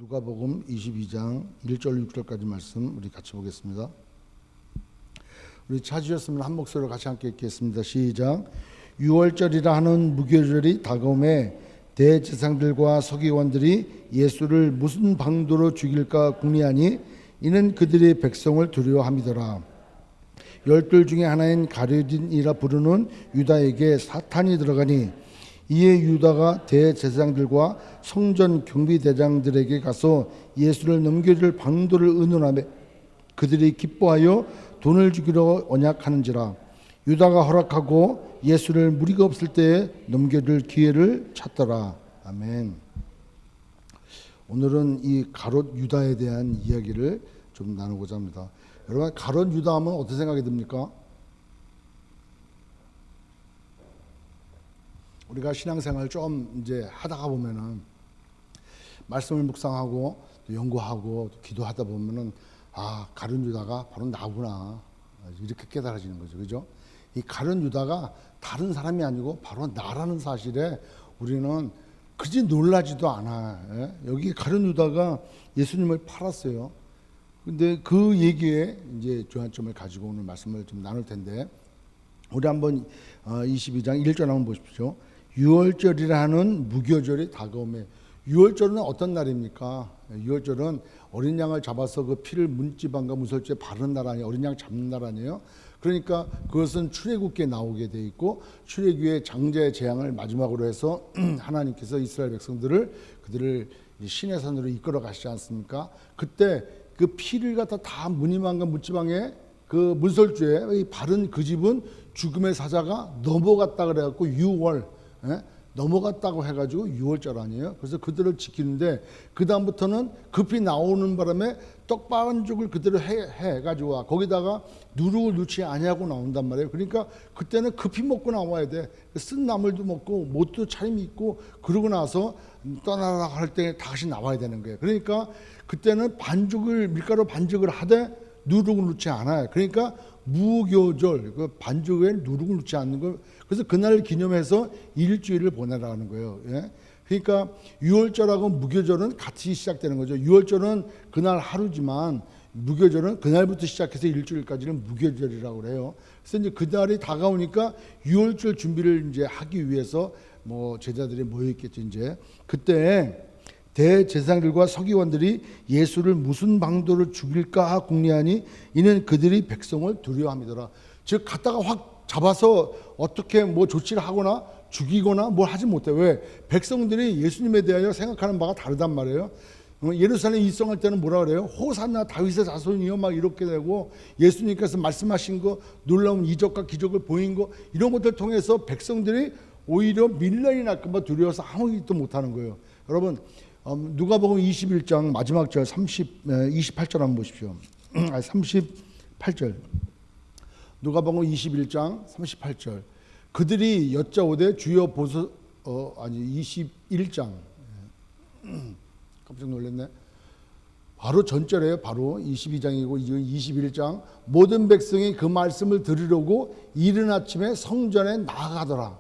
누가복음 22장 1절 6절까지 말씀 우리 같이 보겠습니다. 우리 찾으셨으면 한 목소리로 같이 함께 읽겠습니다. 시작. 유월절이라 하는 무교절이 다가오매 대제사장들과 서기관들이 예수를 무슨 방도로 죽일까 궁리하니 이는 그들이 백성을 두려워함이더라. 열둘 중에 하나인 가룟이라 부르는 유다에게 사탄이 들어가니 이에 유다가 대제사장들과 성전 경비대장들에게 가서 예수를 넘겨줄 방도를 의논하며 그들이 기뻐하여 돈을 주기로 언약하는지라. 유다가 허락하고 예수를 무리가 없을 때에 넘겨줄 기회를 찾더라. 아멘. 오늘은 이 가롯 유다에 대한 이야기를 좀 나누고자 합니다. 여러분, 가롯 유다 하면 어떤 생각이 듭니까? 우리가 신앙생활 좀 이제 하다가 보면은 말씀을 묵상하고 또 연구하고 또 기도하다 보면은 가룟 유다가 바로 나구나 이렇게 깨달아지는 거죠, 그죠? 이 가룟 유다가 다른 사람이 아니고 바로 나라는 사실에 우리는 그지 놀라지도 않아. 예? 여기 가룟 유다가 예수님을 팔았어요. 근데 그 얘기에 이제 주안점을 가지고 오늘 말씀을 좀 나눌 텐데, 우리 한번 22장 1절 한번 보십시오. 유월절이라 하는 무교절이 다가오매. 유월절은 어떤 날입니까? 유월절은 어린 양을 잡아서 그 피를 문지방과 무설주에 바르는 날 아니에요. 어린 양 잡는 날 아니에요. 그러니까 그것은 출애굽기에 나오게 돼 있고, 출애굽의 장자의 재앙을 마지막으로 해서 하나님께서 이스라엘 백성들을 그들을 신의 산으로 이끌어 가시지 않습니까? 그때 그 피를 갖다 다 문지방과 문지방에 그 문설주에 바른 그 집은 죽음의 사자가 넘어갔다 그래갖고 유월, 넘어갔다고 해가지고 6월절 아니에요. 그래서 그들을 지키는데, 그 다음부터는 급히 나오는 바람에 떡반죽을 그대로 해가지고 와. 거기다가 누룩을 넣지 아니하고 나온단 말이에요. 그러니까 그때는 급히 먹고 나와야 돼. 쓴 나물도 먹고 못도 차림이 있고, 그러고 나서 떠나라 할 때 다시 나와야 되는 거예요. 그러니까 그때는 밀가루 반죽을 하되 누룩을 넣지 않아요. 그러니까 무교절, 그 반죽에 누룩을 넣지 않는 거. 그래서 그날을 기념해서 일주일을 보내라는 거예요. 예? 그러니까 유월절하고 무교절은 같이 시작되는 거죠. 유월절은 그날 하루지만 무교절은 그날부터 시작해서 일주일까지는 무교절이라고 그래요. 그래서 이제 그날이 다가오니까 유월절 준비를 이제 하기 위해서 제자들이 모여있겠죠. 이제 그때 대제사장들과 서기관들이 예수를 무슨 방도로 죽일까 궁리하니 이는 그들이 백성을 두려워함이더라. 즉 갖다가 확 잡아서 어떻게 조치를 하거나 죽이거나 뭘 하지 못해. 왜? 백성들이 예수님에 대하여 생각하는 바가 다르단 말이에요. 예루살렘 입성할 때는 뭐라 그래요? 호산나 다윗의 자손이요 막 이렇게 되고, 예수님께서 말씀하신 거, 놀라운 이적과 기적을 보인 거, 이런 것들 통해서 백성들이 오히려 밀란이 날까 봐 두려워서 아무 일도 못하는 거예요. 여러분, 누가복음 21장 마지막 절 28절 한번 보십시오. 38절. 누가복음 21장 38절. 그들이 여짜오되 주여 보소. 21장. 깜짝 놀랐네. 바로 전절이에요. 바로 22장이고 21장. 모든 백성이 그 말씀을 들으려고 이른 아침에 성전에 나아가더라.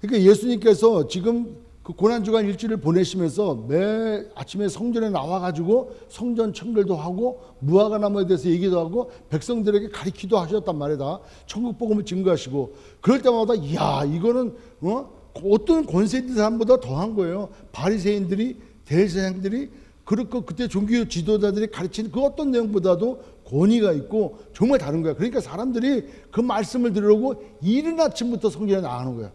그러니까 예수님께서 지금 그 고난주간 일주일을 보내시면서 매 아침에 성전에 나와가지고 성전 청결도 하고 무화과나무에 대해서 얘기도 하고 백성들에게 가르치기도 하셨단 말이다. 천국 복음을 증거하시고, 그럴 때마다 이야, 이거는 어떤 권세 있는 사람보다 더한 거예요. 바리새인들이, 대제사장들이, 그렇고 그때 종교 지도자들이 가르치는 그 어떤 내용보다도 권위가 있고 정말 다른 거야. 그러니까 사람들이 그 말씀을 들으려고 이른 아침부터 성전에 나가는 거야.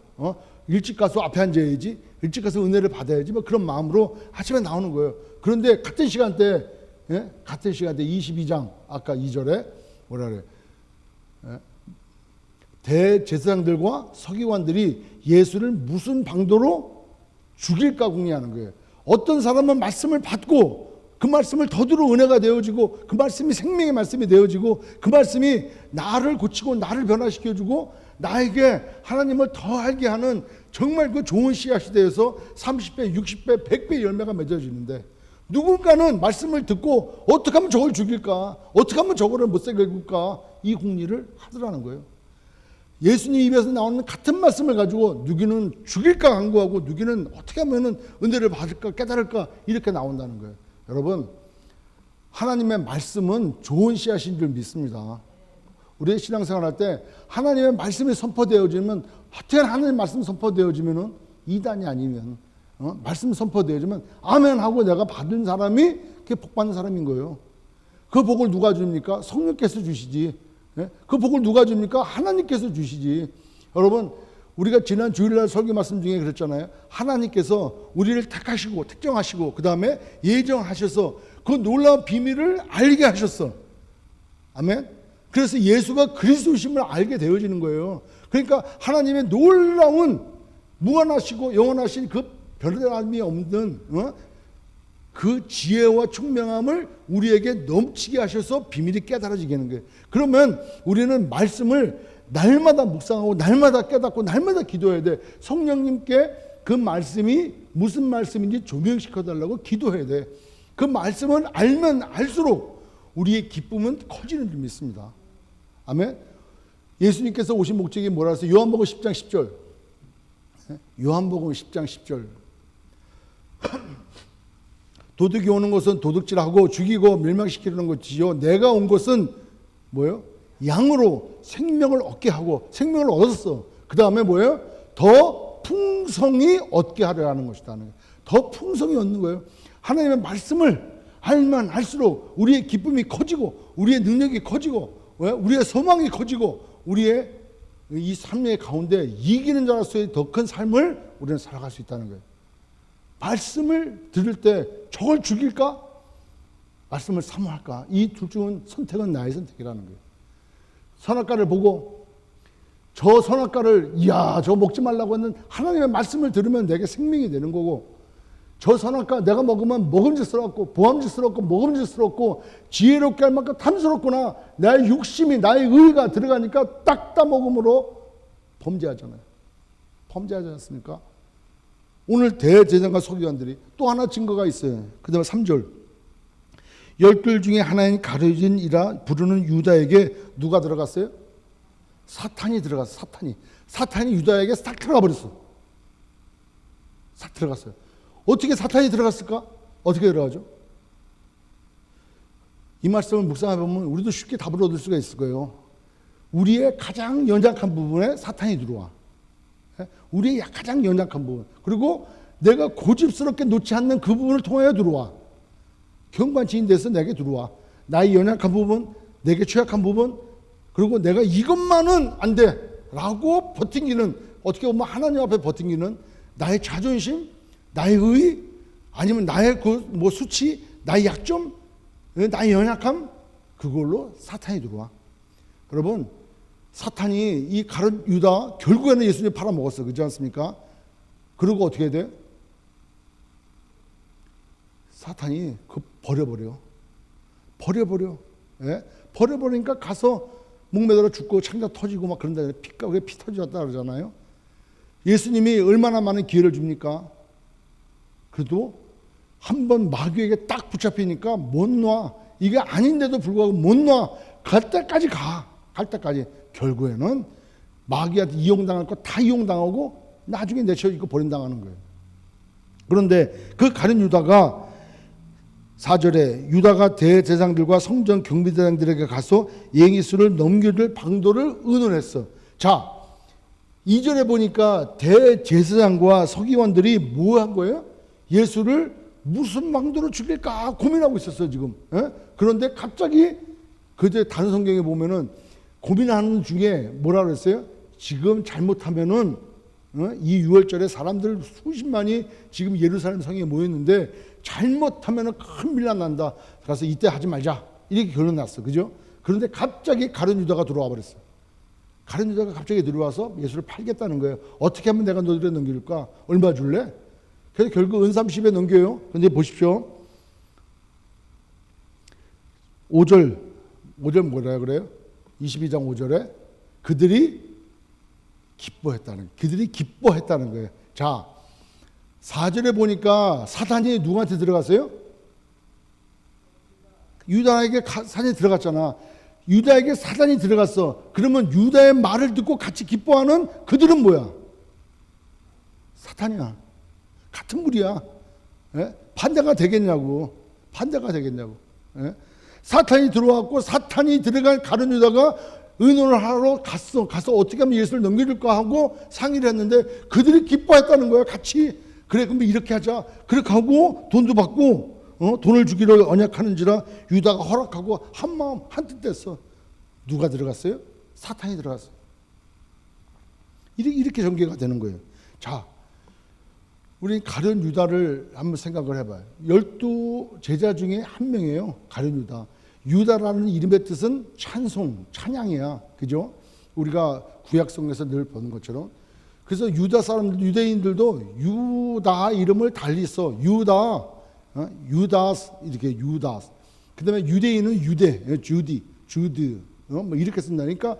일찍 가서 앞에 앉아야지, 일찍 가서 은혜를 받아야지, 그런 마음으로 아침에 나오는 거예요. 그런데 같은 시간대 22장 아까 2절에 뭐라 그래? 대제사장들과 서기관들이 예수를 무슨 방도로 죽일까 궁리하는 거예요. 어떤 사람은 말씀을 받고 그 말씀을 더더러 은혜가 되어지고, 그 말씀이 생명의 말씀이 되어지고, 그 말씀이 나를 고치고 나를 변화시켜주고 나에게 하나님을 더 알게 하는 정말 그 좋은 씨앗이 되어서 30배, 60배, 100배 열매가 맺어지는데, 누군가는 말씀을 듣고 어떻게 하면 저걸 죽일까, 어떻게 하면 저거를 못 살게 해줄까, 이 궁리를 하더라는 거예요. 예수님 입에서 나오는 같은 말씀을 가지고 누구는 죽일까 강구하고 누구는 어떻게 하면 은혜를 받을까 깨달을까 이렇게 나온다는 거예요. 여러분, 하나님의 말씀은 좋은 씨앗인 줄 믿습니다. 우리의 신앙생활 할 때 하나님의 말씀이 선포되어지면, 어떻게 하나님의 말씀이 선포되어지면 이단이 아니면 말씀 선포되어지면 아멘 하고 내가 받은 사람이 그게 복 받는 사람인 거예요. 그 복을 누가 줍니까? 성령께서 주시지. 그 복을 누가 줍니까? 하나님께서 주시지. 여러분, 우리가 지난 주일날 설교 말씀 중에 그랬잖아요. 하나님께서 우리를 택하시고 특정하시고 그 다음에 예정하셔서 그 놀라운 비밀을 알게 하셨어. 아멘. 그래서 예수가 그리스도심을 알게 되어지는 거예요. 그러니까 하나님의 놀라운 무한하시고 영원하신 그 변함이 없는 그 지혜와 총명함을 우리에게 넘치게 하셔서 비밀이 깨달아지게 하는 거예요. 그러면 우리는 말씀을 날마다 묵상하고 날마다 깨닫고 날마다 기도해야 돼. 성령님께 그 말씀이 무슨 말씀인지 조명시켜달라고 기도해야 돼. 그 말씀을 알면 알수록 우리의 기쁨은 커지는 줄 믿습니다. 아멘. 예수님께서 오신 목적이 뭐라 해서 요한복음 10장 10절. 요한복음 10장 10절. 도둑이 오는 것은 도둑질하고 죽이고 멸망시키려는 것이요 내가 온 것은 뭐예요? 양으로 생명을 얻게 하고 생명을 얻었어. 그 다음에 뭐예요? 더 풍성히 얻게 하려는 것이다. 더 풍성히 얻는 거예요. 하나님의 말씀을 알면 알수록 우리의 기쁨이 커지고 우리의 능력이 커지고 우리의 소망이 커지고 우리의 이 삶의 가운데 이기는 자로서의 더 큰 삶을 우리는 살아갈 수 있다는 거예요. 말씀을 들을 때 저걸 죽일까? 말씀을 사모할까? 이 둘 중 선택은 나의 선택이라는 거예요. 선악과를 보고 저 선악과를 이야 저거 먹지 말라고 하는 하나님의 말씀을 들으면 내게 생명이 되는 거고, 저 선악과 내가 먹으면 먹음직스럽고 보암직스럽고 먹음직스럽고 지혜롭게 할 만큼 탐스럽구나. 나의 욕심이 나의 의가 들어가니까 딱 따먹음으로 범죄하잖아요. 범죄하지 않습니까? 오늘 대제사장과 서기관들이 또 하나 증거가 있어요. 그 다음에 3절. 열둘 중에 하나인 가르진 이라 부르는 유다에게 누가 들어갔어요? 사탄이 들어갔어. 사탄이 유다에게 싹 들어가 버렸어. 싹 들어갔어요. 어떻게 사탄이 들어갔을까? 어떻게 들어가죠? 이 말씀을 묵상해보면 우리도 쉽게 답을 얻을 수가 있을 거예요. 우리의 가장 연약한 부분에 사탄이 들어와. 우리의 가장 연약한 부분. 그리고 내가 고집스럽게 놓지 않는 그 부분을 통하여 들어와. 경관지인 데서 내게 들어와. 나의 연약한 부분, 내게 취약한 부분, 그리고 내가 이것만은 안 돼 라고 버팅기는, 어떻게 보면 하나님 앞에 버팅기는 나의 자존심, 나의 의, 아니면 나의 그 뭐 수치, 나의 약점, 나의 연약함, 그걸로 사탄이 들어와. 여러분, 사탄이 이 가룟 유다 결국에는 예수님 팔아먹었어. 그렇지 않습니까? 그리고 어떻게 돼? 사탄이 그 버려버려. 예? 버려버리니까 가서 목매달아 죽고 창자 터지고 막 그런다. 피 터졌다 그러잖아요. 예수님이 얼마나 많은 기회를 줍니까? 그래도 한 번 마귀에게 딱 붙잡히니까 못 놔. 이게 아닌데도 불구하고 못 놔. 갈 때까지 가. 갈 때까지. 결국에는 마귀한테 이용당할 거 다 이용당하고 나중에 내쳐 입고 버림당하는 거예요. 그런데 그 가룟 유다가 4절에 유다가 대제사장들과 성전 경비대장들에게 가서 예수를 넘겨줄 방도를 의논했어. 자, 2절에 보니까 대제사장과 서기관들이 뭐 한 거예요? 예수를 무슨 방도로 죽일까 고민하고 있었어요, 지금. 그런데 갑자기 그제 다른 성경에 보면은 고민하는 중에 뭐라 그랬어요? 지금 잘못하면은 이 6월절에 사람들 수십만이 지금 예루살렘 성에 모였는데 잘못하면은 큰 밀란 난다. 그래서 이때 하지 말자. 이렇게 결론 났어. 그죠? 그런데 갑자기 가룟 유다가 들어와 버렸어. 가룟 유다가 갑자기 들어와서 예수를 팔겠다는 거예요. 어떻게 하면 내가 너희를 넘길까? 얼마 줄래? 그래서 결국 은30에 넘겨요. 그런데 보십시오. 5절 뭐라 그래요? 22장 5절에 그들이 기뻐했다는 거예요. 자, 4절에 보니까 사탄이 누구한테 들어갔어요? 유다에게 사탄이 들어갔잖아. 유다에게 사단이 들어갔어. 그러면 유다의 말을 듣고 같이 기뻐하는 그들은 뭐야? 사탄이야. 같은 무리야. 예? 반대가 되겠냐고. 반대가 되겠냐고. 예? 사탄이 들어왔고 사탄이 들어간 가룟 유다가 의논을 하러 갔어. 가서 어떻게 하면 예수를 넘겨줄까 하고 상의를 했는데 그들이 기뻐했다는 거야. 같이. 그래 그럼 이렇게 하자. 그렇게 하고 돈도 받고 돈을 주기로 언약하는지라 유다가 허락하고 한마음 한뜻 됐어. 누가 들어갔어요? 사탄이 들어갔어요. 이렇게 전개가 되는 거예요. 자, 우리 가룟 유다를 한번 생각을 해봐요. 12 제자 중에 한 명이에요. 가룟 유다. 유다라는 이름의 뜻은 찬송, 찬양이야. 그죠? 우리가 구약성에서 늘 보는 것처럼. 그래서 유다 사람들, 유대인들도 유다 이름을 달리 써. 유다, 유다스, 이렇게 유다스. 그 다음에 유대인은 유대, 주드, 뭐 이렇게 쓴다니까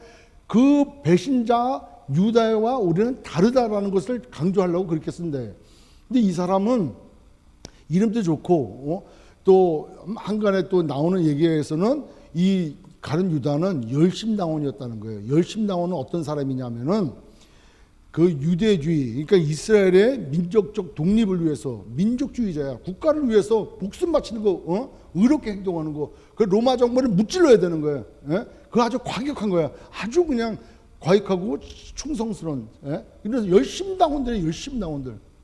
그 배신자 유다와 우리는 다르다라는 것을 강조하려고 그렇게 쓴대. 근데 이 사람은 이름도 좋고, 또 한간에 또 나오는 얘기에서는 이 가룟 유다는 열심당원이었다는 거예요. 열심당원은 어떤 사람이냐면은 그 유대주의, 그러니까 이스라엘의 민족적 독립을 위해서 민족주의자야. 국가를 위해서 목숨 바치는 거, 의롭게 행동하는 거. 그 로마 정부를 무찔러야 되는 거예요. 예? 그거 아주 과격한 거야. 아주 그냥 과격하고 충성스러운. 예? 이런 열심당원들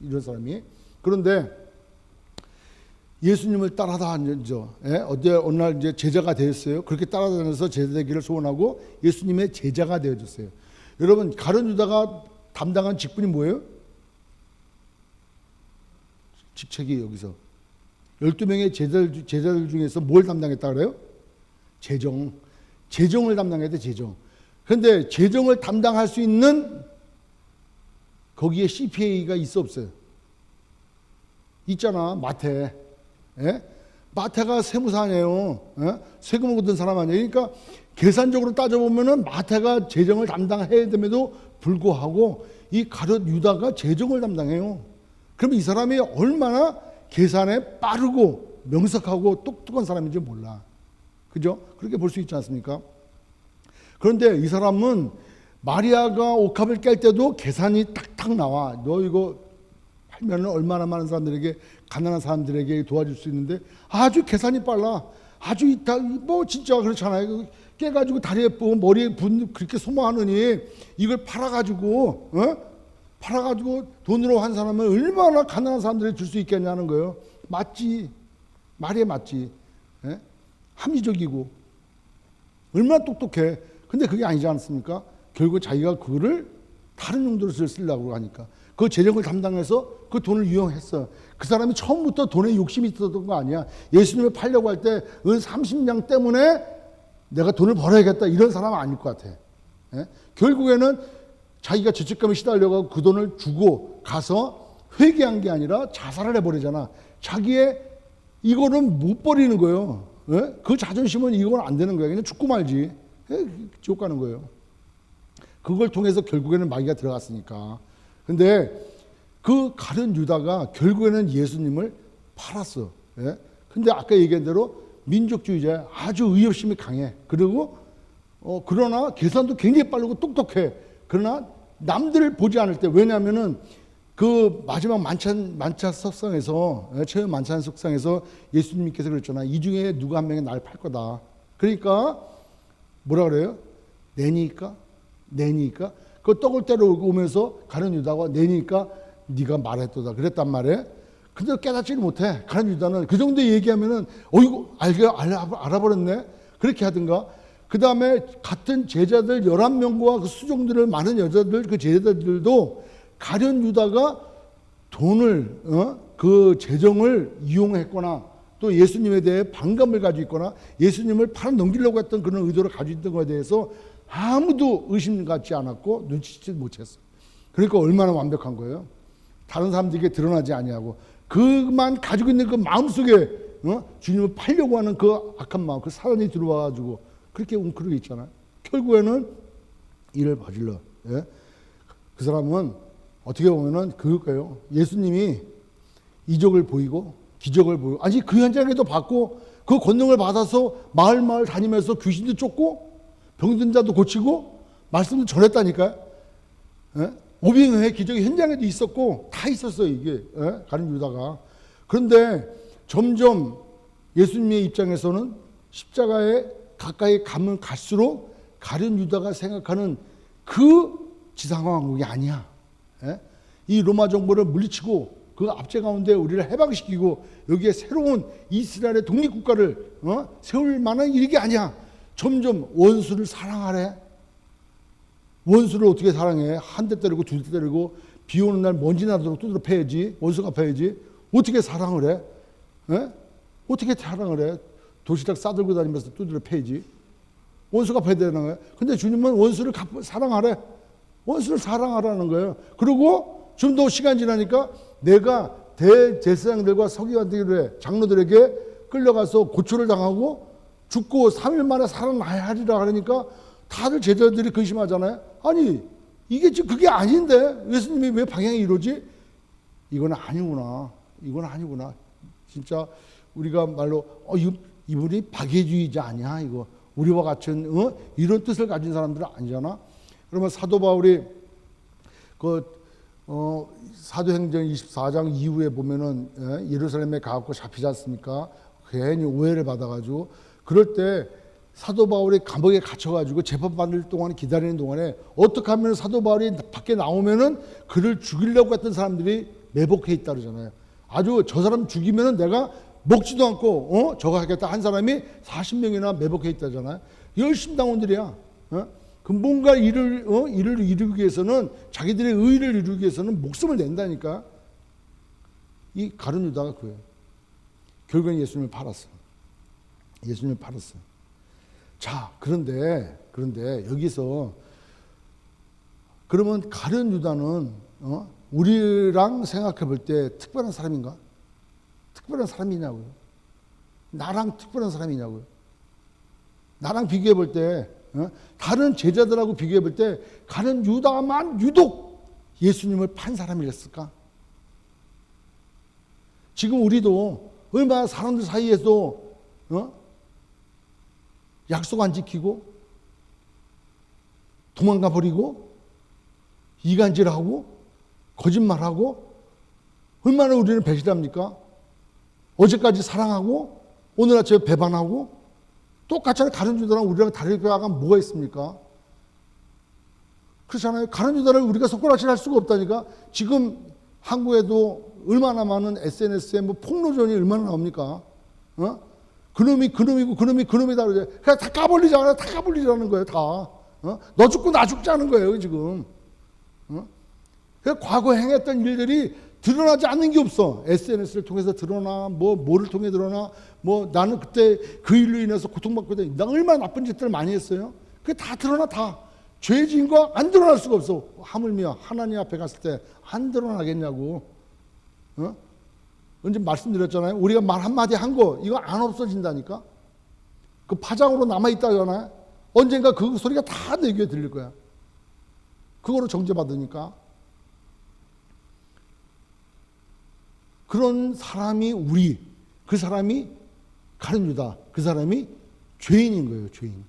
이런 사람이. 그런데 예수님을 따라다니죠. 예? 어느 날 이제 제자가 되었어요. 그렇게 따라다녀서 제자 되기를 소원하고 예수님의 제자가 되어졌어요. 여러분 가룟 유다가 담당한 직분이 뭐예요? 직책이 여기서 12명의 제자들 중에서 뭘 담당했다 그래요? 재정을 담당해야 돼. 재정. 그런데 재정을 담당할 수 있는 거기에 CPA가 있어 없어요? 있잖아. 마태. 예? 마태가 세무사네요. 예? 세금을 걷는 사람 아니에요. 그러니까 계산적으로 따져보면은 마태가 재정을 담당해야 됨에도 불구하고 이 가룟 유다가 재정을 담당해요. 그럼 이 사람이 얼마나 계산에 빠르고 명석하고 똑똑한 사람인지 몰라. 그죠? 그렇게 볼 수 있지 않습니까? 그런데 이 사람은 마리아가 옥합을 깰 때도 계산이 탁탁 나와. 너 이거 팔면 얼마나 많은 사람들에게, 가난한 사람들에게 도와줄 수 있는데 아주 계산이 빨라. 아주 뭐 진짜 그렇잖아요. 깨가지고 다리에 머리에 그렇게 소모하느니 이걸 팔아가지고 돈으로 한 사람은 얼마나 가난한 사람들이 줄 수 있겠냐는 거예요. 맞지. 말에 맞지. 예? 합리적이고 얼마나 똑똑해. 근데 그게 아니지 않습니까? 결국 자기가 그거를 다른 용도로 쓰려고 하니까 그 재정을 담당해서 그 돈을 이용했어. 그 사람이 처음부터 돈에 욕심이 있었던 거 아니야. 예수님을 팔려고 할 때 은 30냥 때문에 내가 돈을 벌어야겠다 이런 사람은 아닐 것 같아. 예? 결국에는 자기가 죄책감에 시달려가지고 그 돈을 주고 가서 회개한 게 아니라 자살을 해버리잖아. 자기의 이거는 못 버리는 거예요. 예? 그 자존심은 이건 안 되는 거야. 그냥 죽고 말지. 예? 지옥 가는 거예요. 그걸 통해서 결국에는 마귀가 들어갔으니까. 근데 그 가룟 유다가 결국에는 예수님을 팔았어. 예? 근데 아까 얘기한 대로 민족주의자야. 아주 의협심이 강해. 그리고 그러나 계산도 굉장히 빠르고 똑똑해. 그러나 남들을 보지 않을 때, 왜냐하면은 그 마지막 만찬 석상에서, 처음 만찬 석상에서 예수님께서 그랬잖아. 이 중에 누가 한 명이 날 팔 거다. 그러니까 뭐라 그래요? 내니까 그 떡을 때려 오면서 가룟 유다가 내니까 네가 말했도다 그랬단 말이에요. 근데 깨닫지를 못해. 가룟 유다는 그 정도 얘기하면은 이거 알아버렸네. 그렇게 하든가. 그 다음에 같은 제자들 11명과 그 수종들을 많은 여자들 그 제자들도 가룟 유다가 돈을 그 재정을 이용했거나 또 예수님에 대해 반감을 가지고 있거나 예수님을 팔아 넘기려고 했던 그런 의도를 가지고 있던 것에 대해서 아무도 의심 갖지 않았고 눈치채지 못했어. 그러니까 얼마나 완벽한 거예요. 다른 사람들에게 드러나지 아니하고 그만 가지고 있는 그 마음속에 주님을 팔려고 하는 그 악한 마음, 그 사단이 들어와가지고 그렇게 웅크리고 있잖아요. 결국에는 이를 저질러. 예? 그 사람은 어떻게 보면은 그거예요. 예수님이 이적을 보이고 기적을 보이고 아니 그 현장에도 받고 그 권능을 받아서 마을 다니면서 귀신도 쫓고 병든 자도 고치고 말씀도 전했다니까요. 예? 오병이어의 기적이 현장에도 있었고 다 있었어요. 이게 가룟 유다가. 그런데 점점 예수님의 입장에서는 십자가에 가까이 가면 갈수록 가룟 유다가 생각하는 그 지상왕국이 아니야. 예? 이 로마 정부를 물리치고 그 압제 가운데 우리를 해방시키고 여기에 새로운 이스라엘의 독립국가를 세울 만한 일이 아니야. 점점 원수를 사랑하래. 원수를 어떻게 사랑해? 한 대 때리고 두 대 때리고 비 오는 날 먼지 나도록 두드려 패야지. 원수가 패야지. 어떻게 사랑을 해? 에? 어떻게 사랑을 해? 도시락 싸들고 다니면서 두드려 패야지. 원수가 패야 되는 거예요. 근데 주님은 원수를 사랑하래. 원수를 사랑하라는 거예요. 그리고 좀 더 시간 지나니까 내가 대제사장들과 서기관들의 장로들에게 끌려가서 고초를 당하고 죽고 3일 만에 살아나야 하리라 하니까 다들 제자들이 근심하잖아요. 아니 이게 지금 그게 아닌데 예수님이 왜 방향이 이러지? 이건 아니구나. 이건 아니구나. 진짜 우리가 말로 이분이 박애주의자 아니야 이거. 우리와 같은 이런 뜻을 가진 사람들은 아니잖아. 그러면 사도 바울이 사도행전 24장 이후에 보면은 예루살렘에 가고 잡히지 않습니까? 괜히 오해를 받아가지고 그럴 때 사도 바울이 감옥에 갇혀가지고 재판받을 동안 기다리는 동안에 어떻게 하면 사도 바울이 밖에 나오면은 그를 죽이려고 했던 사람들이 매복해 있다 그러잖아요. 아주 저 사람 죽이면은 내가 먹지도 않고 저거 하겠다 한 사람이 40명이나 매복해 있다잖아요. 열심당원들이야. 그 뭔가 일을 이루기 위해서는 자기들의 의를 이루기 위해서는 목숨을 낸다니까. 이 가룟 유다가 그거예요. 결국엔 예수님을 팔았어. 예수님을 팔았어. 자, 그런데 여기서 그러면 가룟 유다는 우리랑 생각해 볼 때 특별한 사람인가? 특별한 사람이냐고요. 나랑 특별한 사람이냐고요. 나랑 비교해 볼 때 다른 제자들하고 비교해 볼 때 가룟 유다만 유독 예수님을 판 사람이었을까? 지금 우리도 얼마나 사람들 사이에서 약속 안 지키고 도망가 버리고 이간질하고 거짓말하고 얼마나 우리는 배신합니까? 어제까지 사랑하고 오늘 아침에 배반하고 똑같이 가룟 유다랑 우리랑 다를 바가 뭐가 있습니까? 그렇잖아요. 가룟 유다를 우리가 손가락질 할 수가 없다니까. 지금 한국에도 얼마나 많은 SNS에 폭로전이 얼마나 나옵니까? 그놈이 그놈이고 그놈이 그놈이다 그러죠. 그냥 다 까불리잖아요. 다 까불리자는 거예요. 다. 너 죽고 나 죽자는 거예요. 지금. 과거 행했던 일들이 드러나지 않는 게 없어. SNS를 통해서 드러나, 뭐를 통해 드러나, 나는 그때 그 일로 인해서 고통받고 있다. 나 얼마나 나쁜 짓들을 많이 했어요. 그게 다 드러나, 다. 죄진 거 안 드러날 수가 없어. 하물며 하나님 앞에 갔을 때 안 드러나겠냐고. 언제 말씀드렸잖아요. 우리가 말 한마디 한 거, 이거 안 없어진다니까? 그 파장으로 남아있다잖아요. 언젠가 그 소리가 다 내 귀에 들릴 거야. 그거로 정죄받으니까. 그런 사람이 그 사람이 가룟 유다, 그 사람이 죄인인 거예요, 죄인.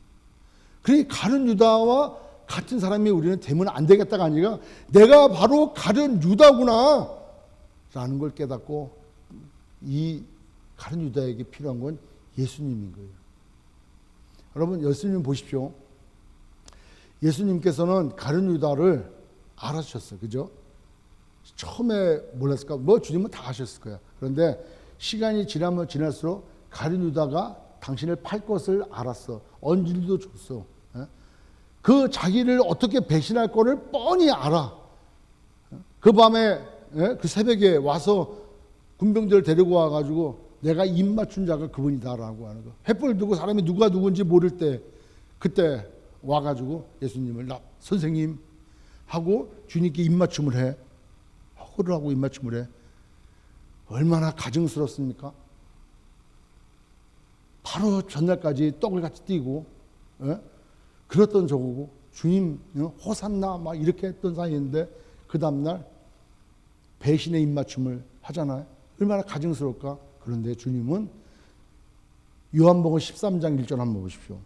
그러니까 가룟 유다와 같은 사람이 우리는 되면 안 되겠다가 아니라 내가 바로 가룟 유다구나 라는 걸 깨닫고 이 가룟 유다에게 필요한 건 예수님인 거예요. 여러분, 예수님 보십시오. 예수님께서는 가룟 유다를 알아주셨어요. 그죠? 처음에 몰랐을까? 주님은 다 아셨을 거야. 그런데 시간이 지나면 지날수록 가룟 유다가 당신을 팔 것을 알았어. 언질도 줬어. 그 자기를 어떻게 배신할 거를 뻔히 알아. 그 밤에 그 새벽에 와서 군병들을 데리고 와가지고 내가 입 맞춘 자가 그분이다라고 하는 거. 횃불 들고 사람이 누가 누군지 모를 때 그때 와가지고 예수님을 선생님 하고 주님께 입 맞춤을 해. 호를 하고 입맞춤을 해. 얼마나 가증스럽습니까? 바로 전날까지 떡을 같이 띄고 그랬던 저거고 주님 호산나 막 이렇게 했던 사이인데 그 다음날 배신의 입맞춤을 하잖아요. 얼마나 가증스러울까? 그런데 주님은 요한복음 13장 1절 한번 보십시오.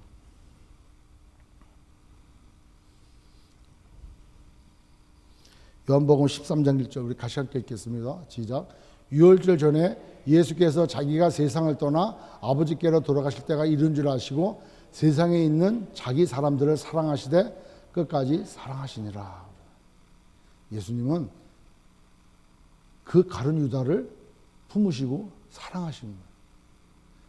요한복음 13장 1절 우리 같이 함께 읽겠습니다. 시작. 유월절 전에 예수께서 자기가 세상을 떠나 아버지께로 돌아가실 때가 이른 줄 아시고 세상에 있는 자기 사람들을 사랑하시되 끝까지 사랑하시니라. 예수님은 그 가룟 유다를 품으시고 사랑하시는 거예요.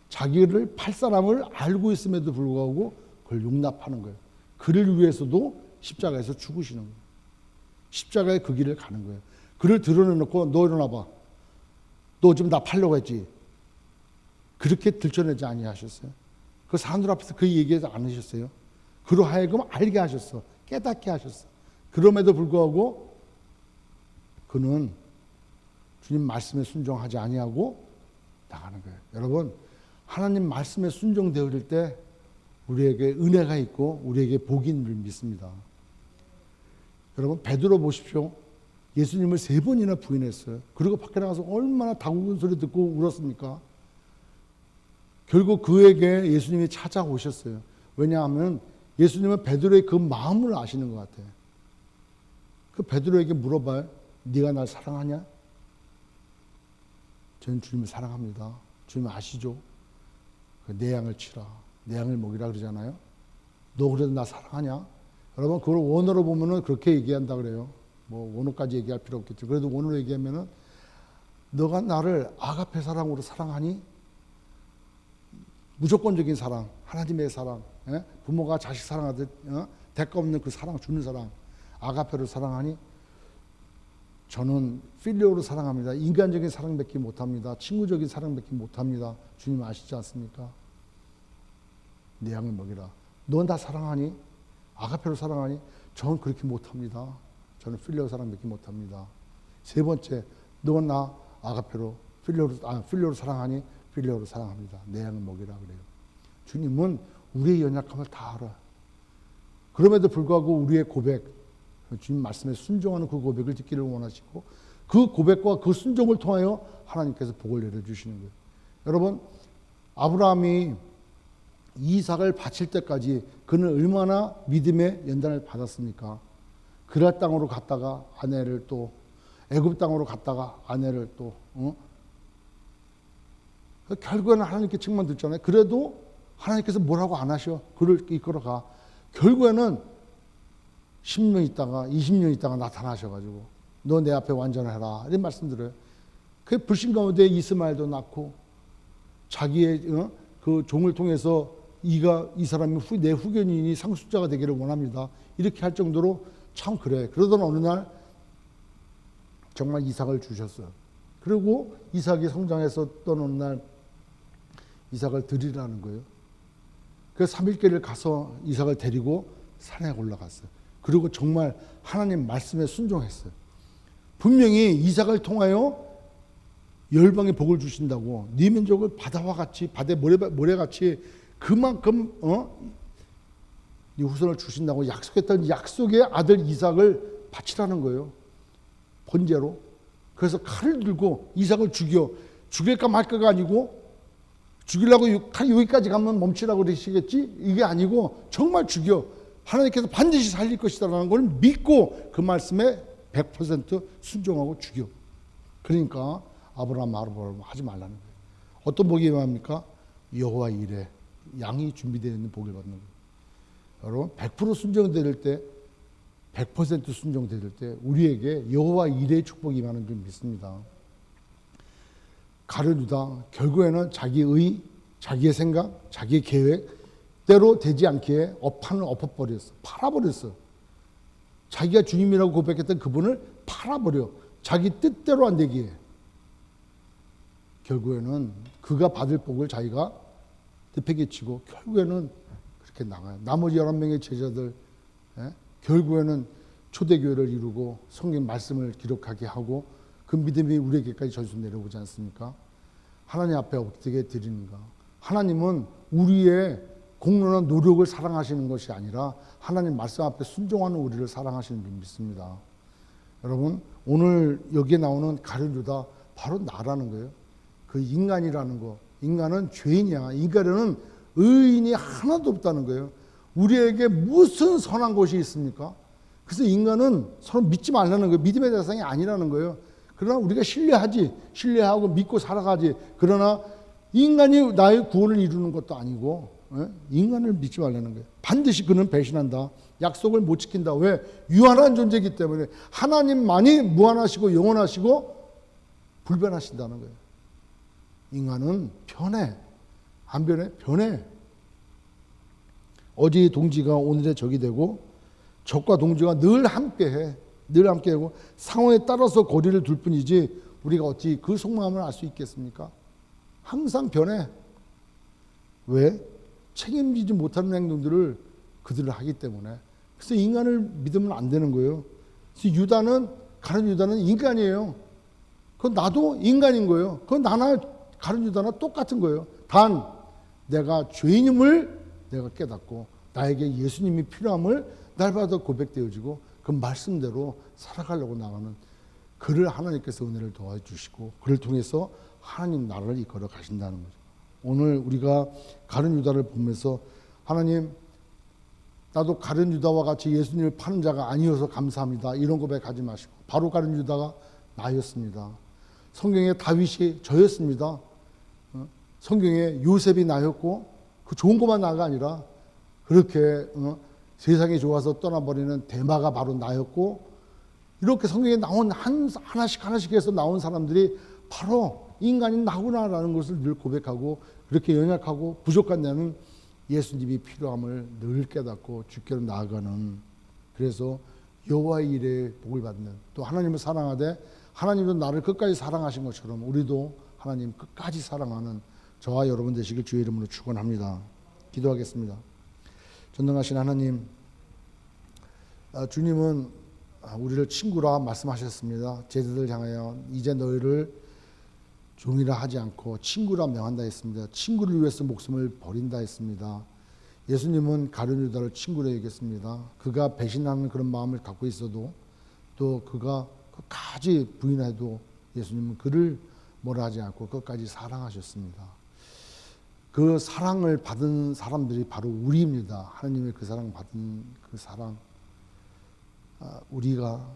자기를 팔 사람을 알고 있음에도 불구하고 그걸 용납하는 거예요. 그를 위해서도 십자가에서 죽으시는 거예요. 십자가의 그 길을 가는 거예요. 그를 드러내놓고 너 일어나봐. 너 지금 나 팔려고 했지. 그렇게 들춰내지 아니하셨어요. 그 사람들 앞에서 그 얘기하지 않으셨어요. 그로 하여금 알게 하셨어. 깨닫게 하셨어. 그럼에도 불구하고 그는 주님 말씀에 순종하지 아니하고 나가는 거예요. 여러분, 하나님 말씀에 순종되어질 때 우리에게 은혜가 있고 우리에게 복이 있는 줄 믿습니다. 여러분, 베드로 보십시오. 예수님을 3번이나 부인했어요. 그리고 밖에 나가서 얼마나 다구는 소리 듣고 울었습니까? 결국 그에게 예수님이 찾아오셨어요. 왜냐하면 예수님은 베드로의 그 마음을 아시는 것 같아요. 그 베드로에게 물어봐요. 네가 날 사랑하냐? 저는 주님을 사랑합니다. 주님 아시죠? 내 양을 치라. 내 양을 먹이라 그러잖아요. 너 그래도 나 사랑하냐? 여러분, 그걸 원어로 보면은 그렇게 얘기한다 그래요. 뭐 원어까지 얘기할 필요 없겠죠. 그래도 원어로 얘기하면은 너가 나를 아가페 사랑으로 사랑하니? 무조건적인 사랑, 하나님의 사랑, 부모가 자식 사랑하듯 대가 없는 그 사랑 주는 사랑, 아가페로 사랑하니? 저는 필리오로 사랑합니다. 인간적인 사랑밖에 못합니다. 친구적인 사랑밖에 못합니다. 주님 아시지 않습니까? 내 양을 먹이라. 넌 다 사랑하니? 아가페로 사랑하니? 저는 그렇게 못합니다. 저는 필리오 사랑밖에 못합니다. 3번째, 넌 나 아가페로 필리오로 사랑하니? 필리오로 사랑합니다. 내 양을 먹이라 그래요. 주님은 우리의 연약함을 다 알아요. 그럼에도 불구하고 우리의 고백, 주님 말씀에 순종하는 그 고백을 듣기를 원하시고 그 고백과 그 순종을 통하여 하나님께서 복을 내려주시는 거예요. 여러분, 아브라함이 이삭을 바칠 때까지 그는 얼마나 믿음의 연단을 받았습니까? 그랄 땅으로 갔다가 아내를 또 애굽 땅으로 갔다가 아내를 또 결국에는 하나님께 책만 듣잖아요. 그래도 하나님께서 뭐라고 안 하셔. 그를 이끌어가. 결국에는 10년 있다가 20년 있다가 나타나셔가지고 너 내 앞에 완전해라 이런 말씀드려요. 그 불신 가운데 이스마엘도 낳고 자기의 그 종을 통해서 이 사람이 내 후견인이 상속자가 되기를 원합니다. 이렇게 할 정도로 참 그래. 그러던 어느 날 정말 이삭을 주셨어요. 그리고 이삭이 성장했었던 어느 날 이삭을 드리라는 거예요. 그래서 3일길을 가서 이삭을 데리고 산에 올라갔어요. 그리고 정말 하나님 말씀에 순종했어요. 분명히 이삭을 통하여 열방에 복을 주신다고 네 민족을 바다와 같이 바다의 모래같이 그만큼 네 후손을 주신다고 약속했던 약속의 아들 이삭을 바치라는 거예요. 번제로. 그래서 칼을 들고 이삭을 죽일까 말까가 아니고 죽이려고 여기까지 가면 멈추라고 그러시겠지? 이게 아니고 정말 죽여. 하나님께서 반드시 살릴 것이다라는 걸 믿고 그 말씀에 100% 순종하고 죽여. 그러니까 아브라함 말을 하지 말라는 거예요. 어떤 복이 임합니까? 여호와 이레. 양이 준비되어 있는 복을 받는 거예요. 여러분 100% 순종될 때 100% 순종될 때 우리에게 여호와 이레의 축복이 임하는 줄 믿습니다. 가룟 유다 결국에는 자기의 자기의 생각, 자기의 계획대로 되지 않기에 판을 엎어버렸어. 팔아버렸어. 자기가 주님이라고 고백했던 그분을 팔아버려. 자기 뜻대로 안 되기에. 결국에는 그가 받을 복을 자기가 되폐개치고 결국에는 그렇게 나가요. 나머지 11명의 제자들 결국에는 초대교회를 이루고 성경 말씀을 기록하게 하고 그 믿음이 우리에게까지 전수 내려오지 않습니까? 하나님 앞에 어떻게 드리는가? 하나님은 우리의 공로나 노력을 사랑하시는 것이 아니라 하나님 말씀 앞에 순종하는 우리를 사랑하시는 줄 믿습니다. 여러분 오늘 여기에 나오는 가룟 유다 바로 나라는 거예요. 그 인간이라는 거. 인간은 죄인이야. 인간에는 의인이 하나도 없다는 거예요. 우리에게 무슨 선한 것이 있습니까? 그래서 인간은 서로 믿지 말라는 거예요. 믿음의 대상이 아니라는 거예요. 그러나 우리가 신뢰하고 믿고 살아가지. 그러나 인간이 나의 구원을 이루는 것도 아니고 인간을 믿지 말라는 거예요. 반드시 그는 배신한다. 약속을 못 지킨다. 왜? 유한한 존재이기 때문에. 하나님만이 무한하시고 영원하시고 불변하신다는 거예요. 인간은 변해. 안 변해? 변해. 어제의 동지가 오늘의 적이 되고 적과 동지가 늘 함께해. 늘 함께하고 상황에 따라서 거리를 둘 뿐이지 우리가 어찌 그 속마음을 알 수 있겠습니까? 항상 변해. 왜? 책임지지 못하는 행동들을 그들을 하기 때문에. 그래서 인간을 믿으면 안 되는 거예요. 그래서 가룟 유다는 인간이에요. 그건 나도 인간인 거예요. 그건 나나 가룟 유다나 똑같은 거예요. 단 내가 죄인임을 내가 깨닫고 나에게 예수님이 필요함을 날마다 고백되어지고 그 말씀대로 살아가려고 나가는 그를 하나님께서 은혜를 도와주시고 그를 통해서 하나님 나라를 이끌어 가신다는 거죠. 오늘 우리가 가룟 유다를 보면서 하나님 나도 가룟 유다와 같이 예수님을 파는 자가 아니어서 감사합니다. 이런 고백하지 마시고 바로 가룟 유다가 나였습니다. 성경에 다윗이 저였습니다. 성경에 요셉이 나였고 그 좋은 것만 나가 아니라 그렇게 세상이 좋아서 떠나버리는 대마가 바로 나였고 이렇게 성경에 나온 하나씩 해서 나온 사람들이 바로 인간이 나구나라는 것을 늘 고백하고 그렇게 연약하고 부족한 나는 예수님이 필요함을 늘 깨닫고 주께로 나아가는 그래서 여호와의 일에 복을 받는 또 하나님을 사랑하되 하나님도 나를 끝까지 사랑하신 것처럼 우리도 하나님 끝까지 사랑하는 저와 여러분 되시길 주의 이름으로 축원합니다. 기도하겠습니다. 전능하신 하나님, 주님은 우리를 친구라 말씀하셨습니다. 제자들 향하여 이제 너희를 종이라 하지 않고 친구라 명한다 했습니다. 친구를 위해서 목숨을 버린다 했습니다. 예수님은 가룟 유다를 친구로 여겼습니다. 그가 배신하는 그런 마음을 갖고 있어도 또 그가 끝까지 부인해도 예수님은 그를 뭐라 하지 않고 끝까지 사랑하셨습니다. 그 사랑을 받은 사람들이 바로 우리입니다. 하나님의 그 사랑 받은 그 사랑. 우리가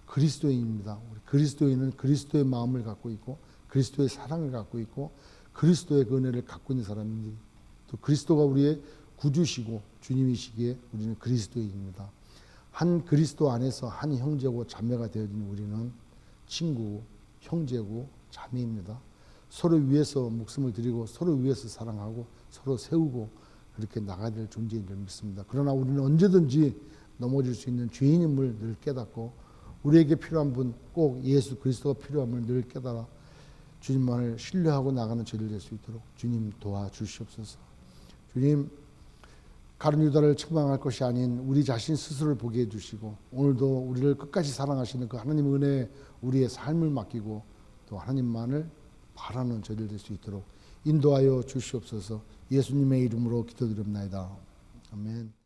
그리스도인입니다. 그리스도인은 그리스도의 마음을 갖고 있고 그리스도의 사랑을 갖고 있고 그리스도의 그 은혜를 갖고 있는 사람인데 또 그리스도가 우리의 구주시고 주님이시기에 우리는 그리스도인입니다. 한 그리스도 안에서 한 형제고 자매가 되어진 우리는 친구, 형제고 자매입니다. 서로 위해서 목숨을 드리고 서로 위해서 사랑하고 서로 세우고 그렇게 나가야 될 존재인 줄 믿습니다. 그러나 우리는 언제든지 넘어질 수 있는 죄인임을 늘 깨닫고 우리에게 필요한 분 꼭 예수 그리스도가 필요함을 늘 깨달아 주님만을 신뢰하고 나가는 저희들 될 수 있도록 주님 도와주시옵소서. 주님 가룟 유다를 책망할 것이 아닌 우리 자신 스스로를 보게 해주시고 오늘도 우리를 끝까지 사랑하시는 그 하나님의 은혜에 우리의 삶을 맡기고 또 하나님만을 바라는 저희들 될 수 있도록 인도하여 주시옵소서. 예수님의 이름으로 기도드립니다. 아멘.